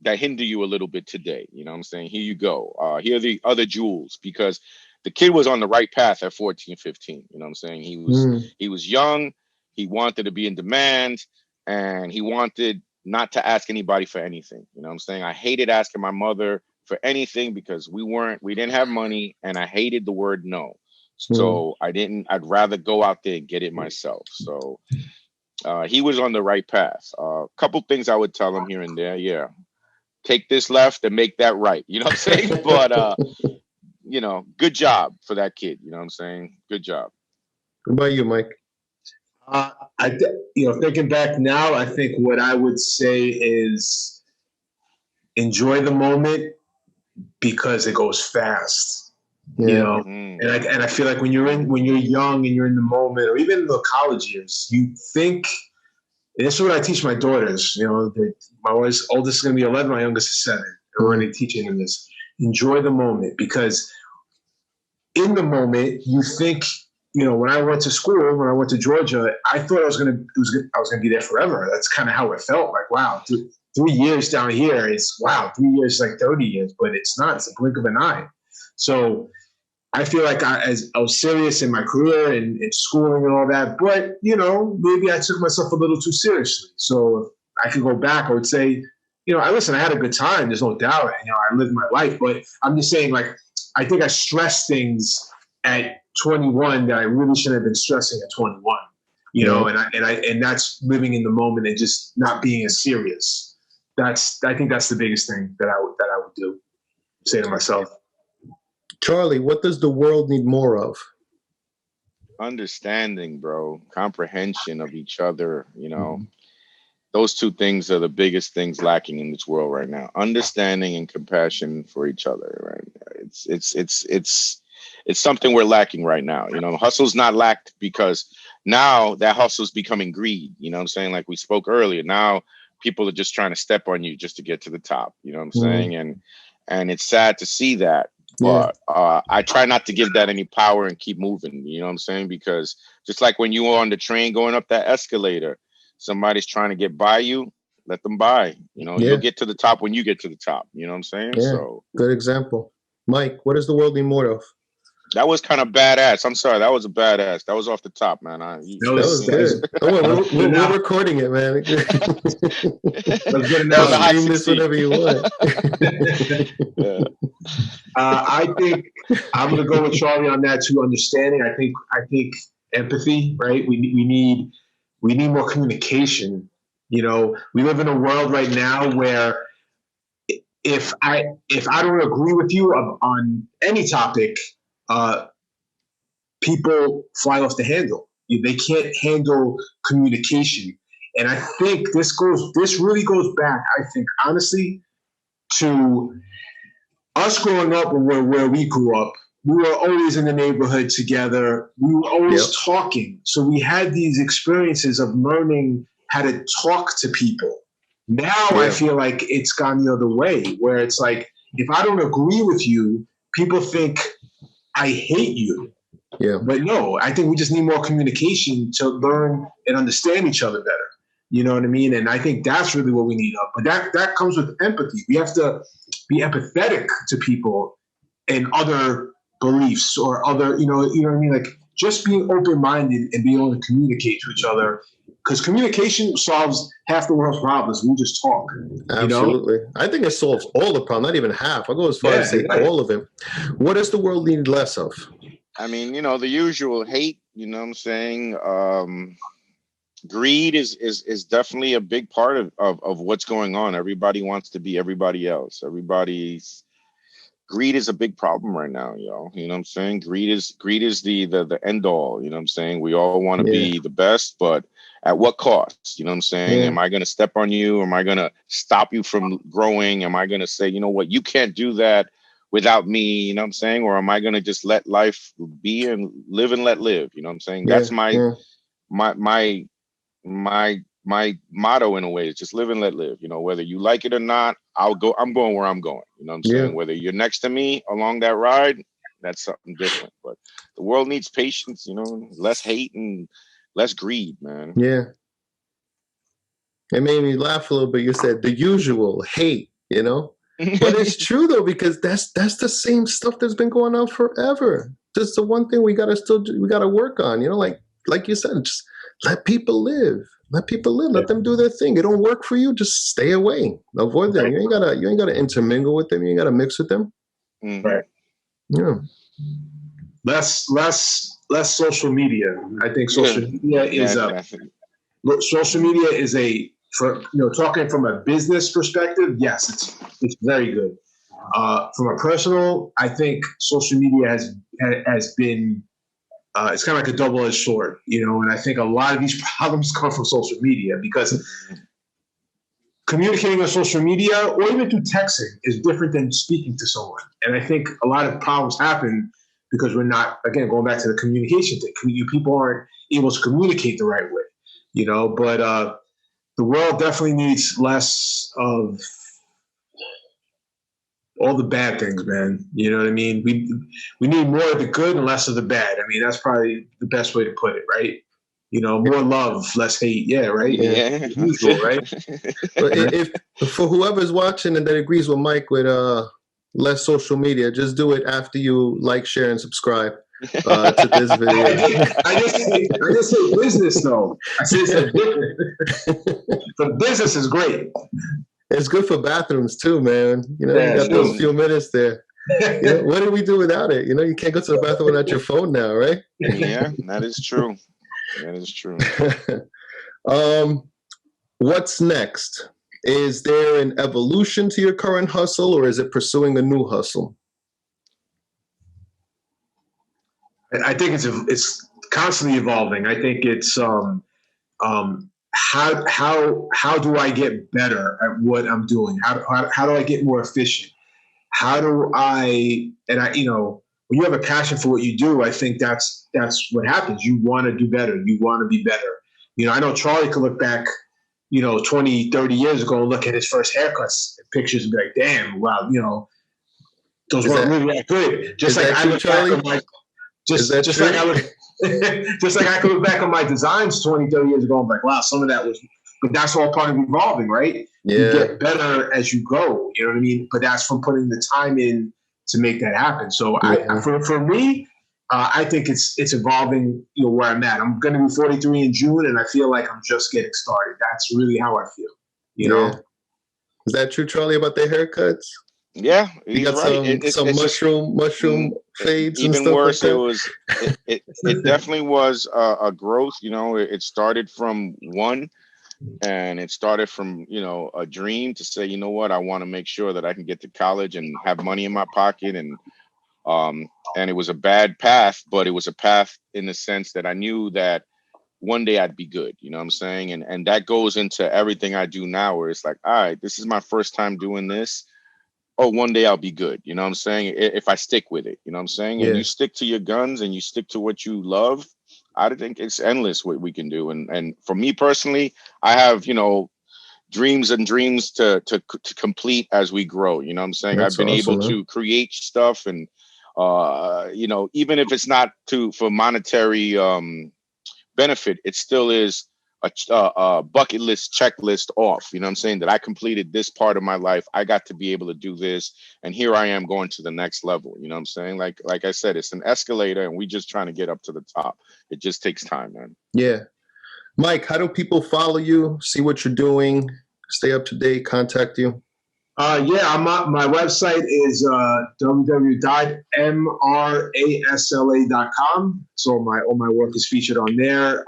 hinder you a little bit today. You know what I'm saying? Here you go. Here are the other jewels, because the kid was on the right path at 14, 15. You know what I'm saying? He was young. He wanted to be in demand, and he wanted not to ask anybody for anything. You know what I'm saying? I hated asking my mother for anything, because we didn't have money, and I hated the word no. So I'd rather go out there and get it myself. So he was on the right path. A couple things I would tell him here and there. Yeah. Take this left and make that right. You know what I'm saying? But, good job for that kid. You know what I'm saying? Good job. What about you, Mike? Thinking back now, I think what I would say is enjoy the moment, because it goes fast. And I feel like when you're young and you're in the moment, or even in the college years, you think, and this is what I teach my daughters. My oldest is going to be 11, my youngest is 7. I'm already teaching them this. Enjoy the moment, because in the moment you think, when I went to school, when I went to Georgia, I thought I was going to be there forever. That's kind of how it felt. Like, wow, 3 years down here is, wow, 3 years is like 30 years, but it's not. It's a blink of an eye. So I feel like I was serious in my career and in schooling and all that, but, maybe I took myself a little too seriously. So if I could go back, I would say, I had a good time. There's no doubt. I lived my life, but I'm just saying, like, I think I stressed things at 21 that I really shouldn't have been stressing at 21, and that's living in the moment and just not being as serious. I think that's the biggest thing that I would do, say to myself. Charlie, what does the world need more of? Understanding, bro. Comprehension of each other. Those two things are the biggest things lacking in this world right now. Understanding and compassion for each other. Right? It's something we're lacking right now. Hustle's not lacked, because now that hustle's becoming greed. You know what I'm saying? Like we spoke earlier. Now people are just trying to step on you just to get to the top. You know what I'm saying? And it's sad to see that. But I try not to give that any power and keep moving. You know what I'm saying? Because just like when you were on the train going up that escalator, somebody's trying to get by you, let them by. You know, you'll get to the top when you get to the top. You know what I'm saying? Yeah. So good example. Mike, what does the world need more of? that was kind of badass. I'm sorry, that was a badass. That was off the top, man. That was good. We're recording it, man. That's good enough. Stream this whenever you want. I think I'm going to go with Charly on that too. Understanding. I think empathy. Right. We need more communication. You know, we live in a world right now where if I don't agree with you on any topic, people fly off the handle. They can't handle communication. And I think this really goes back, I think, honestly, to us growing up and where we grew up. We were always in the neighborhood together. We were always talking. So we had these experiences of learning how to talk to people. Now I feel like it's gone the other way, where it's like, if I don't agree with you, people think I hate you. Yeah. But no, I think we just need more communication to learn and understand each other better. You know what I mean? And I think that's really what we need. But that comes with empathy. We have to be empathetic to people and other beliefs or other, you know what I mean? Like just being open-minded and being able to communicate to each other. Because communication solves half the world's problems. We just talk. Absolutely. You know? I think it solves all the problems, not even half. I'll go as far as say all of it. What does the world need less of? I mean, you know, the usual hate, you know what I'm saying? Greed is definitely a big part of what's going on. Everybody wants to be everybody else. Greed is a big problem right now, yo. You know what I'm saying? Greed is the end all, you know what I'm saying? We all want to be the best, but at what cost? You know what I'm saying? Am I going to step on you? Am I going to stop you from growing? Am I going to say, you know what, you can't do that without me, you know what I'm saying? Or am I going to just let life be and live and let live? You know what I'm saying? That's my motto in a way, is just live and let live. You know, whether you like it or not, I'm going where I'm going. You know what I'm saying? Whether you're next to me along that ride, that's something different. But the world needs patience, you know, less hate and less greed, man. Yeah. It made me laugh a little bit. You said the usual hate, you know? But it's true though, because that's the same stuff that's been going on forever. That's the one thing we gotta work on, you know, like you said, just let people live. Let people live. Let them do their thing. It don't work for you, just stay away. Avoid them. You ain't gotta intermingle with them. You ain't gotta mix with them. Right. Yeah. Less social media. I think social media is talking from a business perspective, yes, it's very good. From a personal, I think social media has been it's kind of like a double-edged sword, you know, and I think a lot of these problems come from social media, because communicating on social media or even through texting is different than speaking to someone. And I think a lot of problems happen because we're not, again, going back to the communication thing. People aren't able to communicate the right way, you know, but the world definitely needs less of all the bad things, man. You know what I mean? We need more of the good and less of the bad. I mean, that's probably the best way to put it, right? You know, more love, less hate. Yeah, right? Yeah. Usual, right? But if for whoever's watching and that agrees with Mike with less social media, just do it after you like, share, and subscribe to this video. I just say business, though. I say business. The business is great. It's good for bathrooms too, man. You know, you got those few minutes there. You know, what do we do without it? You know, you can't go to the bathroom without your phone now, right? Yeah, that is true. That is true. What's next? Is there an evolution to your current hustle, or is it pursuing a new hustle? I think it's constantly evolving. I think it's how do I get better at what I'm doing? How do I get more efficient? How do I you know, when you have a passion for what you do, I think that's what happens. You want to do better. You want to be better. You know, I know Charly could look back, you know, 20, 30 years ago and look at his first haircuts and pictures and be like, damn, wow, you know, those weren't really that good. Just like I look back on my, just like I would, just like I could look back on my designs 20, 30 years ago. I'm like, wow, some of that was, but that's all part of evolving, right? Yeah. You get better as you go. You know what I mean? But that's from putting the time in to make that happen. So for me, I think it's evolving, where I'm at. I'm going to be 43 in June, and I feel like I'm just getting started. That's really how I feel, you know? Is that true, Charlie, about their haircuts? Yeah, you got right. some mushroom fades. Even and stuff worse, like it definitely was a growth. It started from one, and it started from a dream to say, you know what, I want to make sure that I can get to college and have money in my pocket, and it was a bad path, but it was a path in the sense that I knew that one day I'd be good. You know what I'm saying? And that goes into everything I do now, where it's like, all right, this is my first time doing this. Oh, one day I'll be good. You know what I'm saying? If I stick with it, you know what I'm saying? And you stick to your guns and you stick to what you love, I think it's endless what we can do. And for me personally, I have, dreams and dreams to complete as we grow. You know what I'm saying? That's I've been awesome, able to create stuff, and even if it's not for monetary benefit, it still is a bucket list checklist off. You know what I'm saying? That I completed this part of my life. I got to be able to do this, and here I am going to the next level. You know what I'm saying? Like I said, it's an escalator, and we just trying to get up to the top. It just takes time, man. Yeah. Mike, how do people follow you, see what you're doing, stay up to date, contact you? My website is www.mrasla.com. So all my work is featured on there.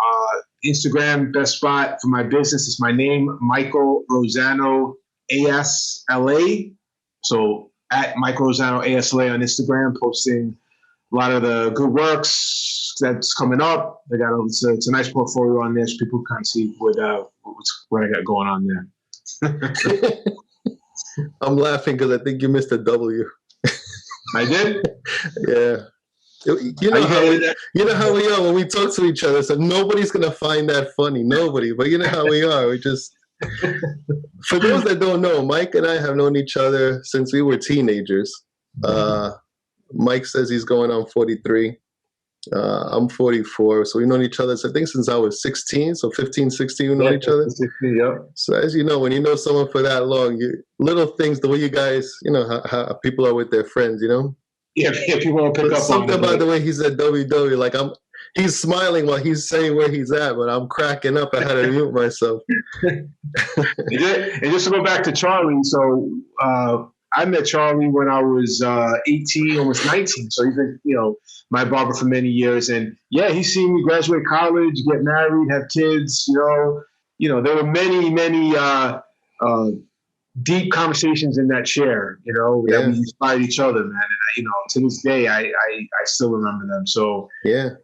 Instagram, best spot for my business is my name, Michael Rosano ASLA. So at Michael Rosano ASLA on Instagram, posting a lot of the good works that's coming up. It's a nice portfolio on there, so people can see what I got going on there. I'm laughing because I think you missed a W. I did? Yeah. You know how we are when we talk to each other. So nobody's gonna find that funny. Nobody. But you know how we are. We just for those that don't know, Mike and I have known each other since we were teenagers. Mike says he's going on 43. I'm 44. So we've known each other, I think, since I was 16. So 15, 16, we've known each other. 16, yeah. So as you know, when you know someone for that long, little things, the way you guys, how people are with their friends, Yeah, people will pick up something on it. about the way he said WW, like he's smiling while he's saying where he's at, but I'm cracking up. I had to mute myself. And just to go back to Charly, so I met Charly when I was 18, almost 19. So he's been, my barber for many years. And yeah, he's seen me graduate college, get married, have kids. There were many, many deep conversations in that chair, that we inspired each other, man. And to this day, I still remember them. So yeah,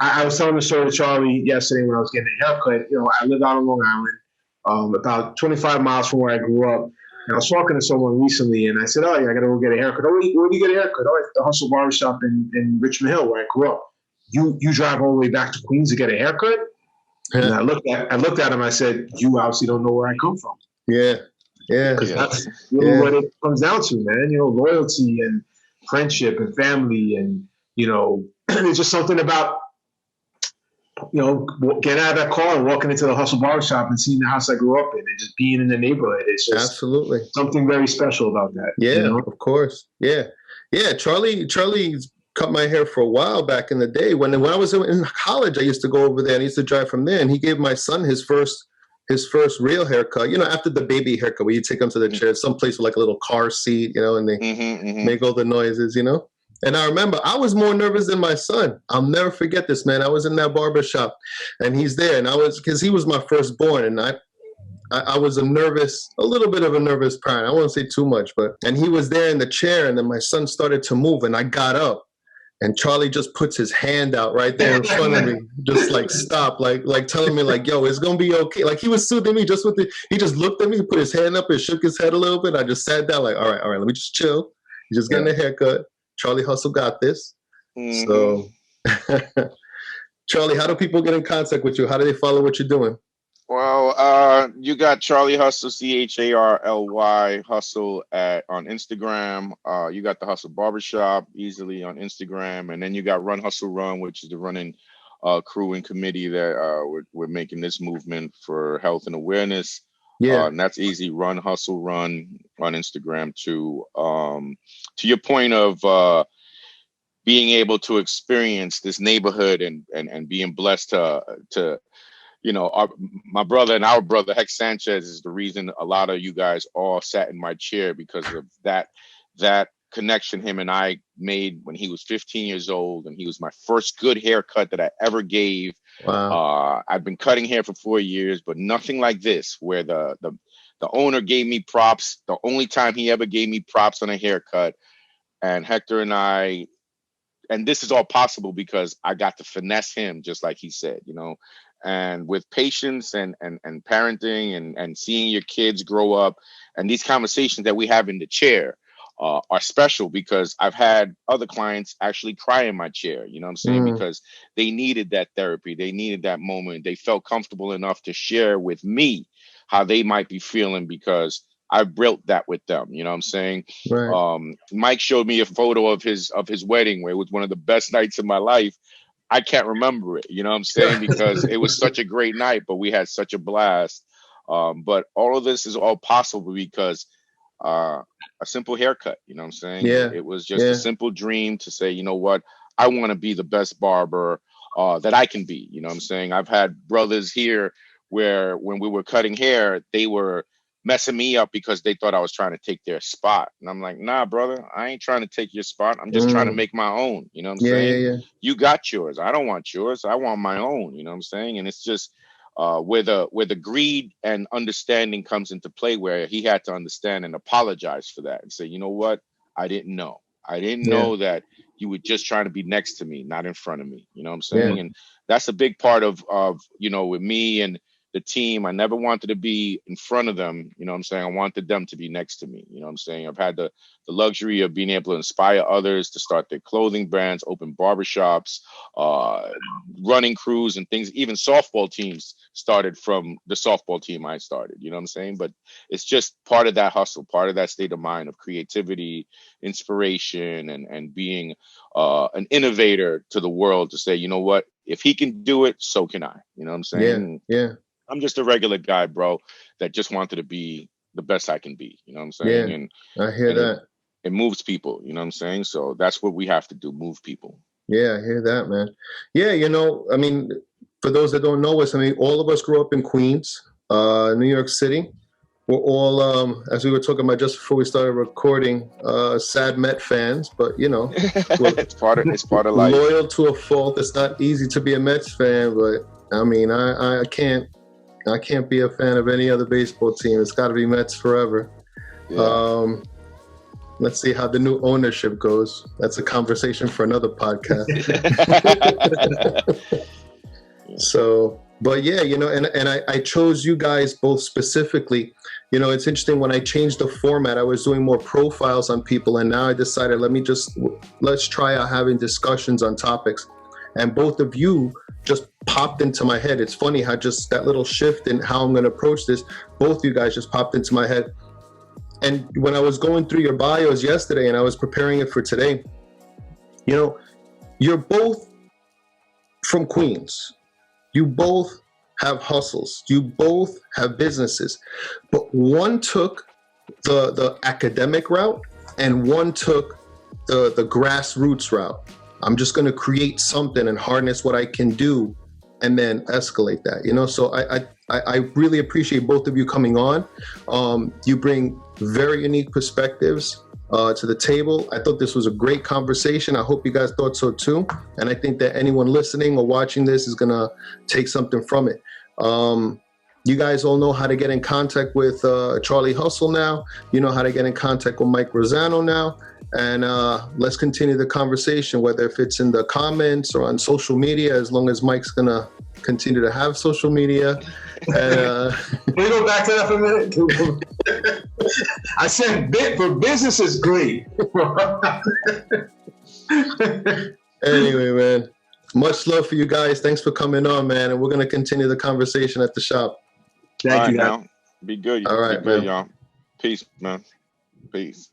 I was telling the story to Charly yesterday when I was getting a haircut. I live out on Long Island, about 25 miles from where I grew up. And I was talking to someone recently, and I said, "Oh, yeah, I got to go get a haircut." "Oh, where do you get a haircut?" "Oh, at the Hustle Barbershop in Richmond Hill, where I grew up." You drive all the way back to Queens to get a haircut?" And I looked at him. I said, "You obviously don't know where I come from." Yeah. Because that's really what it comes down to, man. Loyalty and friendship and family, and there's just something about getting out of that car and walking into the Hustle Barbershop and seeing the house I grew up in and just being in the neighborhood. It's just absolutely something very special about that. Yeah, of course. Yeah. Charly's cut my hair for a while back in the day. When I was in college, I used to go over there and I used to drive from there. And he gave my son his first real haircut. After the baby haircut, where you take him to the chair, someplace with like a little car seat, and they make all the noises, And I remember I was more nervous than my son. I'll never forget this, man. I was in that barbershop and he's there, and because he was my firstborn, and I was a little bit of a nervous parent. I won't say too much, and he was there in the chair, and then my son started to move, and I got up, and Charly just puts his hand out right there in front of me, just like stop, like telling me like, yo, it's gonna be okay. Like he was soothing me just he just looked at me, put his hand up and shook his head a little bit. I just sat down like, all right, let me just chill. You're just getting a haircut. Charly Hustle got this. Mm-hmm. So Charly, how do people get in contact with you? How do they follow what you're doing? Well, you got Charly Hustle, CHARLY Hustle on Instagram. You got the Hustle Barbershop easily on Instagram, and then you got Run Hustle Run, which is the running crew and committee that we're making this movement for health and awareness. Yeah. And that's easy. Run Hustle Run on Instagram too. To your point of being able to experience this neighborhood and being blessed to my brother and our brother Hex Sanchez is the reason a lot of you guys all sat in my chair, because of that connection him and I made when he was 15 years old, and he was my first good haircut that I ever gave. Wow. I've been cutting hair for 4 years, but nothing like this, where the owner gave me props. The only time he ever gave me props on a haircut. And Hector and I, and this is all possible because I got to finesse him, just like he said, and with patience and parenting and seeing your kids grow up, and these conversations that we have in the chair are special, because I've had other clients actually cry in my chair, you know what I'm saying? Because they needed that therapy. They needed that moment. They felt comfortable enough to share with me how they might be feeling, because I built that with them, you know what I'm saying? Right. Mike showed me a photo of his wedding, where it was one of the best nights of my life. I can't remember it, you know what I'm saying? Because it was such a great night, but we had such a blast. But all of this is all possible because a simple haircut, you know what I'm saying? Yeah. It was just a simple dream to say, you know what, I want to be the best barber that I can be, you know what I'm saying? I've had brothers here where when we were cutting hair, they were messing me up because they thought I was trying to take their spot. And I'm like, nah, brother, I ain't trying to take your spot. I'm just trying to make my own. You know what I'm saying? Yeah. You got yours. I don't want yours. I want my own. You know what I'm saying? And it's just where the greed and understanding comes into play, where he had to understand and apologize for that and say, you know what? I didn't know. I didn't know that you were just trying to be next to me, not in front of me. You know what I'm saying? And that's a big part of with me and the team. I never wanted to be in front of them. You know what I'm saying? I wanted them to be next to me. You know what I'm saying? I've had the luxury of being able to inspire others to start their clothing brands, open barbershops, running crews and things. Even softball teams started from the softball team I started. You know what I'm saying? But it's just part of that hustle, part of that state of mind of creativity, inspiration, and being an innovator to the world, to say, you know what? If he can do it, so can I. You know what I'm saying? Yeah. I'm just a regular guy, bro, that just wanted to be the best I can be. You know what I'm saying? Yeah. And I hear that. It moves people. You know what I'm saying? So that's what we have to do, move people. Yeah, I hear that, man. Yeah, I mean, for those that don't know us, I mean, all of us grew up in Queens, New York City. We're all, as we were talking about just before we started recording, sad Met fans, but it's part of life. Loyal to a fault. It's not easy to be a Mets fan, but I mean, I can't be a fan of any other baseball team. It's got to be Mets forever. Yeah. Let's see how the new ownership goes. That's a conversation for another podcast. So, but yeah, and I chose you guys both specifically. It's interesting, when I changed the format, I was doing more profiles on people, and now I decided let's try out having discussions on topics. And both of you just popped into my head. It's funny how just that little shift in how I'm going to approach this, both you guys just popped into my head. And when I was going through your bios yesterday and I was preparing it for today, you're both from Queens. You both have hustles. You both have businesses. But one took the academic route and one took the grassroots route. I'm just going to create something and harness what I can do and then escalate that, So I really appreciate both of you coming on. You bring very unique perspectives to the table. I thought this was a great conversation. I hope you guys thought so too. And I think that anyone listening or watching this is going to take something from it. You guys all know how to get in contact with Charly Hustle now. You know how to get in contact with Mike Rosano now. And let's continue the conversation, whether if it's in the comments or on social media, as long as Mike's going to continue to have social media. And, Can we go back to that for a minute? I said for business is great. Anyway, man, much love for you guys. Thanks for coming on, man. And we're going to continue the conversation at the shop. All Thank right, you, guys. now. Be good. All Be right, good, man. y'all. Peace, man. Peace.